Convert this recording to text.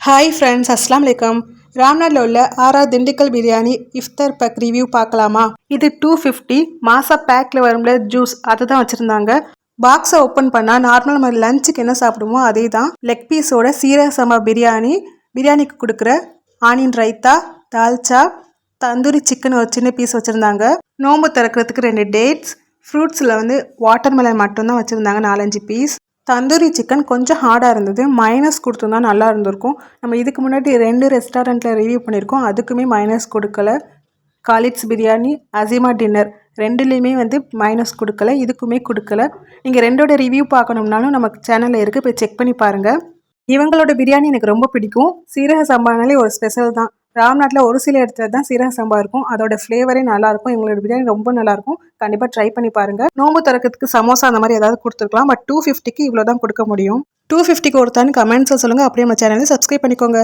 Hi friends, அஸ்லாம் வலைக்கம். ராம்நாட்டில் உள்ள ஆரா திண்டுக்கல் பிரியாணி இஃப்தார் பேக் ரிவ்யூ பார்க்கலாமா? இது 250 மாசா பேக்கில் வரும்ல ஜூஸ் அதை தான் வச்சுருந்தாங்க. பாக்ஸை ஓப்பன் பண்ணால் நார்மல் மாதிரி லஞ்சுக்கு என்ன சாப்பிடுமோ அதே தான். லெக் பீஸோட சீரக சம்பா பிரியாணிக்கு கொடுக்குற ஆனியன் ரைத்தா, தால்ச்சா, தந்தூரி சிக்கன் ஒரு சின்ன பீஸ் வச்சுருந்தாங்க. நோம்பு திறக்கிறதுக்கு 2 டேட்ஸ், ஃப்ரூட்ஸில் வாட்டர் மெலன் மட்டும்தான் வச்சுருந்தாங்க 4-5 பீஸ். தந்தூரி சிக்கன் கொஞ்சம் ஹார்டாக இருந்தது, மைனஸ் கொடுத்துருந்தா நல்லா இருந்திருக்கும். நம்ம இதுக்கு முன்னாடி 2 ரெஸ்டாரண்ட்டில் ரிவ்யூ பண்ணியிருக்கோம், அதுக்குமே மைனஸ் கொடுக்கல. காலிட்ஸ் பிரியாணி, அசிமா டின்னர் ரெண்டுலேயுமே மைனஸ் கொடுக்கல, இதுக்குமே கொடுக்கல. நீங்கள் ரெண்டோட ரிவ்யூ பார்க்கணும்னாலும் நமக்கு சேனலில் இருக்குது, போய் செக் பண்ணி பாருங்கள். இவங்களோட பிரியாணி எனக்கு ரொம்ப பிடிக்கும். சீரக சம்பானாலே ஒரு ஸ்பெஷல் தான். ராம்நாட்டில் ஒரு சில இடத்துல தான் சீரக சம்பா இருக்கும், அதோட ஃப்ளேவரே நல்லாயிருக்கும். எங்களோட பிரியாணி ரொம்ப நல்லாயிருக்கும், கண்டிப்பாக ட்ரை பண்ணி பாருங்கள். நோம்பு திறக்கிறதுக்கு சமோசா அந்த மாதிரி ஏதாவது கொடுத்துருக்கலாம், பட் 250க்கு இவ்வளோ தான் கொடுக்க முடியும். 250க்கு ஒருத்தான்னு கமெண்ட்ஸில் சொல்லுங்கள். அப்படியே நம்ம சேனலை சப்ஸ்கிரைப் பண்ணிக்கோங்க.